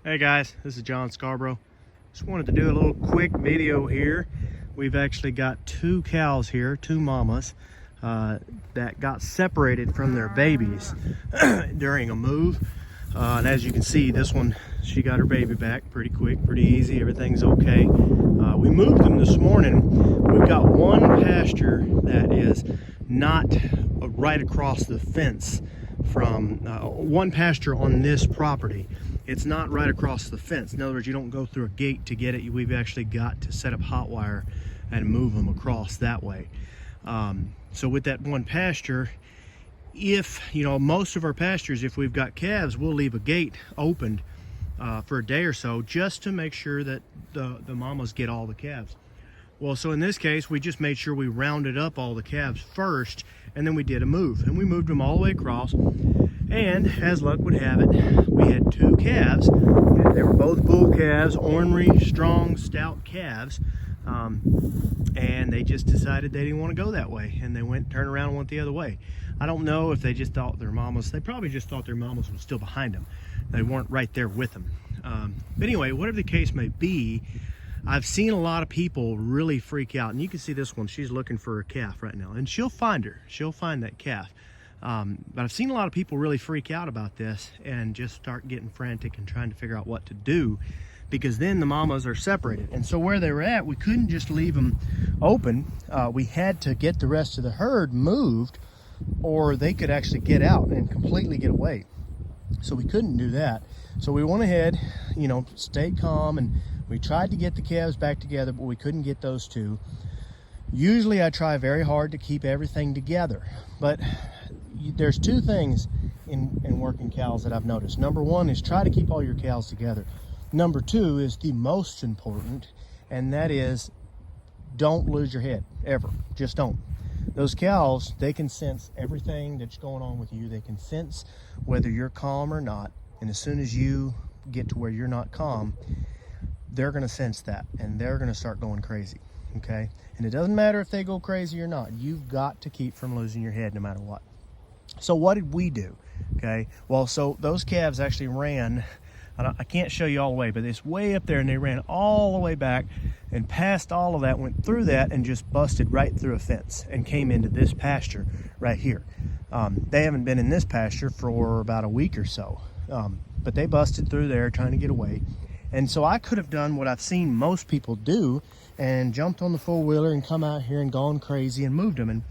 Hey guys, this is John Scarborough. Just wanted to do a little quick video here. We've actually got two cows here, two mamas, that got separated from their babies during a move. And as you can see, this one, she got her baby back pretty quick, pretty easy. Everything's okay. We moved them this morning. We've got one pasture that is not right across the fence from one pasture on this property. It's not right across the fence. In other words, you don't go through a gate to get it. We've actually got to set up hot wire and move them across that way. So with that one pasture, if, most of our pastures, if we've got calves, we'll leave a gate opened for a day or so just to make sure that the mamas get all the calves. Well, so in this case, we just made sure we rounded up all the calves first, and then we did a move. And we moved them all the way across. And as luck would have it, we had two calves. They were both bull calves, ornery, strong, stout calves. And they just decided they didn't want to go that way. And they turned around and went the other way. I don't know if they just thought their mamas, they probably just thought their mamas were still behind them. They weren't right there with them. But anyway, whatever the case may be, I've seen a lot of people really freak out. And you can see this one, she's looking for a calf right now. And she'll find her. She'll find that calf. But I've seen a lot of people really freak out about this and just start getting frantic and trying to figure out what to do, because then the mamas are separated. And so where they were at, we couldn't just leave them open. We had to get the rest of the herd moved, or they could actually get out and completely get away. So we couldn't do that. So we went ahead, stayed calm, and we tried to get the calves back together, but we couldn't get those two. Usually I try very hard to keep everything together, but there's two things in working cows that I've noticed. Number one is try to keep all your cows together. Number two is the most important, and that is don't lose your head, ever. Just don't. Those cows, they can sense everything that's going on with you. They can sense whether you're calm or not, and as soon as you get to where you're not calm, they're going to sense that, and they're going to start going crazy, okay? And it doesn't matter if they go crazy or not. You've got to keep from losing your head no matter what. So what did we do? Okay, well, so those calves actually ran, I can't show you all the way, but it's way up there, and they ran all the way back and past all of that, went through that, and just busted right through a fence and came into this pasture right here. They haven't been in this pasture for about a week or so, but they busted through there trying to get away. And so I could have done what I've seen most people do and jumped on the four-wheeler and come out here and gone crazy and moved them.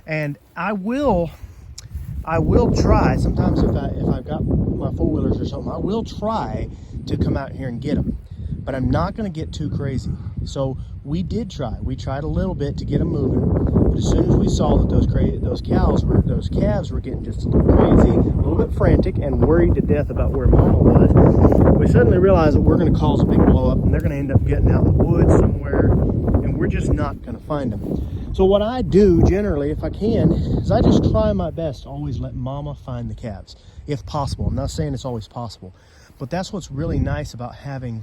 And I will try, sometimes if I've got my four-wheelers or something, I will try to come out here and get them, but I'm not going to get too crazy. So we did try. We tried a little bit to get them moving, but as soon as we saw that those calves were getting just a little crazy, a little bit frantic, and worried to death about where Mama was, we suddenly realized that we're going to cause a big blow up, and they're going to end up getting out in the woods somewhere, and we're just not going to find them. So what I do generally, if I can, is I just try my best to always let Mama find the calves, if possible. I'm not saying it's always possible, but that's what's really nice about having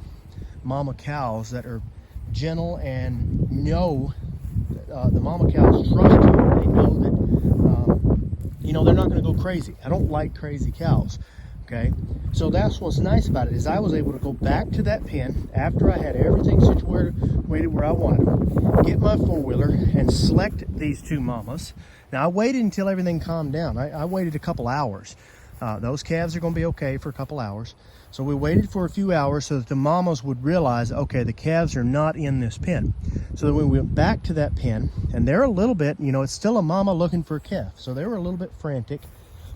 Mama cows that are gentle and know the Mama cows trust you. They know that they're not going to go crazy. I don't like crazy cows. Okay, so that's what's nice about it, is I was able to go back to that pen after I had everything situated where I wanted them, get my four-wheeler and select these two mamas. Now I waited until everything calmed down. I waited a couple hours. Those calves are going to be okay for a couple hours. So we waited for a few hours so that the mamas would realize, okay, the calves are not in this pen. So then we went back to that pen, and they're a little bit, it's still a mama looking for a calf. So they were a little bit frantic,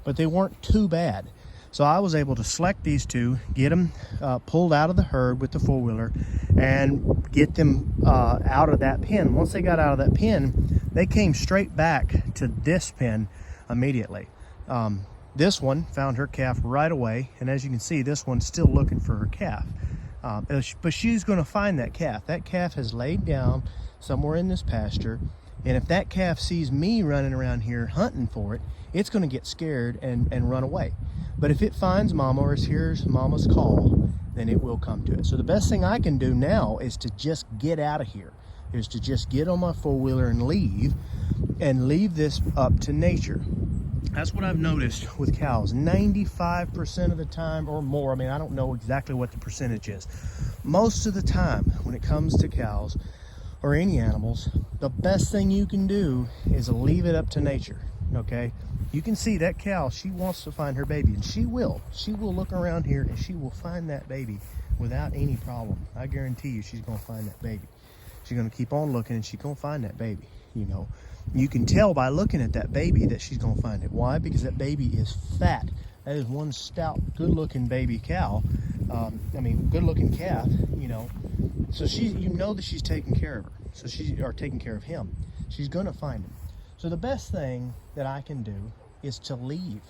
but they weren't too bad. So I was able to select these two, get them pulled out of the herd with the four-wheeler, and get them out of that pen. Once they got out of that pen, they came straight back to this pen immediately. This one found her calf right away, and as you can see, this one's still looking for her calf. But she's going to find that calf. That calf has laid down somewhere in this pasture, and if that calf sees me running around here hunting for it, it's going to get scared and run away. But if it finds Mama or hears Mama's call, then it will come to it. So the best thing I can do now is to just get out of here, is to just get on my four-wheeler and leave this up to nature. That's what I've noticed with cows. 95% of the time or more, I mean, I don't know exactly what the percentage is. Most of the time when it comes to cows or any animals, the best thing you can do is leave it up to nature, okay? You can see that cow, she wants to find her baby, and she will. She will look around here and she will find that baby without any problem. I guarantee you she's gonna find that baby. She's gonna keep on looking and she's gonna find that baby, you know. You can tell by looking at that baby that she's gonna find it. Why? Because that baby is fat. That is one stout, good-looking baby cow. I mean, good-looking calf, you know. So you know that she's taking care of her. So taking care of him. She's gonna find him. So the best thing that I can do is to leave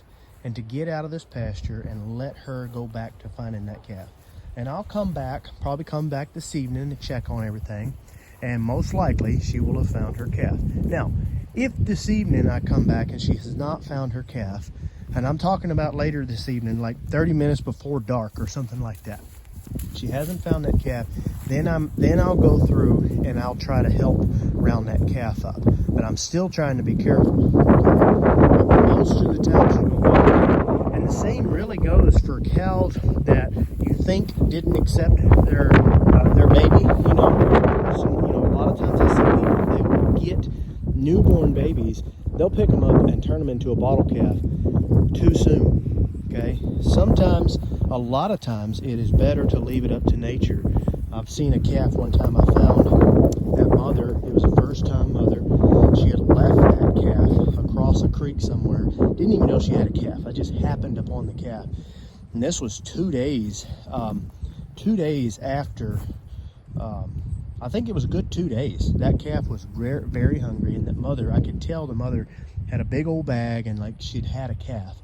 and to get out of this pasture and let her go back to finding that calf. And I'll come back, probably come back this evening to check on everything. And most likely she will have found her calf. Now, if this evening I come back and she has not found her calf, and I'm talking about later this evening, like 30 minutes before dark or something like that, she hasn't found that calf, then I'll go through and I'll try to help round that calf up. But I'm still trying to be careful. But most of the time she will find it. And the same really goes for cows that you think didn't accept their baby, you know. So, you know, a lot of times I see people, they will get newborn babies, they'll pick them up and turn them into a bottle calf too soon, okay? Sometimes, a lot of times, it is better to leave it up to nature. I've seen a calf one time I found that mother, it was a first-time mother, she had left that calf across a creek somewhere, didn't even know she had a calf. I just happened upon the calf. And this was 2 days after, I think it was a good 2 days. That calf was very hungry, and that mother, I could tell the mother had a big old bag and like she'd had a calf.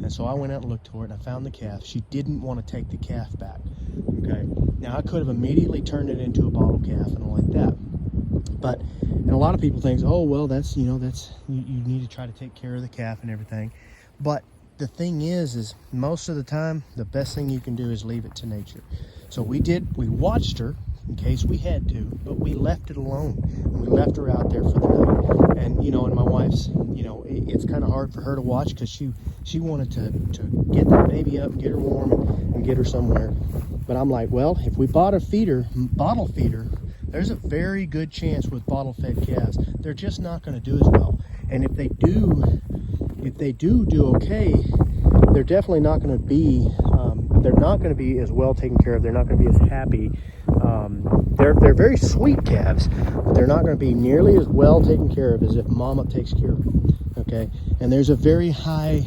And so I went out and looked for it and I found the calf. She didn't want to take the calf back, okay? Now I could have immediately turned it into a bottle calf and all like that. But, and a lot of people think, oh, well, that's, you know, you need to try to take care of the calf and everything. But the thing is most of the time, the best thing you can do is leave it to nature. So we watched her in case we had to, but we left it alone. And we left her out there for the night. And, you know, and my wife's, you know, it's kind of hard for her to watch because she wanted to get that baby up and get her warm and get her somewhere. But I'm like, well, if we bought a bottle feeder, there's a very good chance with bottle fed calves, they're just not going to do as well. And if they do okay, they're definitely not going to be, they're not going to be as well taken care of. They're not going to be as happy. They're very sweet calves, but they're not going to be nearly as well taken care of as if mama takes care of them, okay? And there's a very high,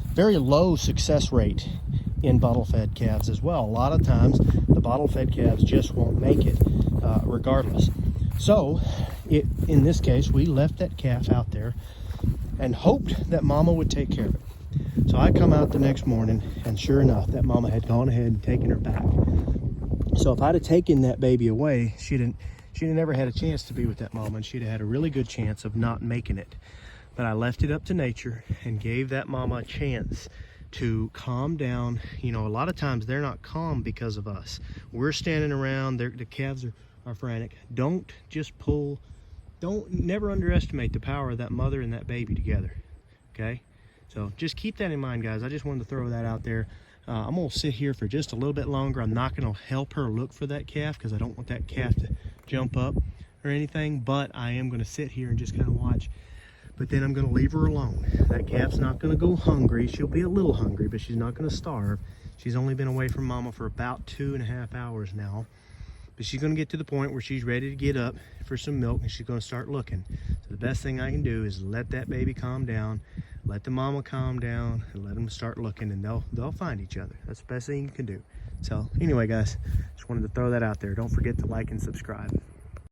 very low success rate in bottle-fed calves as well. A lot of times, the bottle-fed calves just won't make it, regardless. So, in this case, we left that calf out there and hoped that mama would take care of it. So I come out the next morning, and sure enough, that mama had gone ahead and taken her back. So if I'd have taken that baby away, she'd have never had a chance to be with that mama, and she'd have had a really good chance of not making it. But I left it up to nature and gave that mama a chance to calm down. You know, a lot of times they're not calm because of us. We're standing around, the calves are frantic. Don't just pull, never underestimate the power of that mother and that baby together, okay? So just keep that in mind, guys. I just wanted to throw that out there. I'm going to sit here for just a little bit longer. I'm not going to help her look for that calf because I don't want that calf to jump up or anything, but I am going to sit here and just kind of watch. But then I'm going to leave her alone. That calf's not going to go hungry. She'll be a little hungry, but she's not going to starve. She's only been away from mama for about 2.5 hours now. But she's going to get to the point where she's ready to get up for some milk, and she's going to start looking. So the best thing I can do is let that baby calm down, let the mama calm down, and let them start looking, and they'll find each other. That's the best thing you can do. So anyway, guys, just wanted to throw that out there. Don't forget to like and subscribe.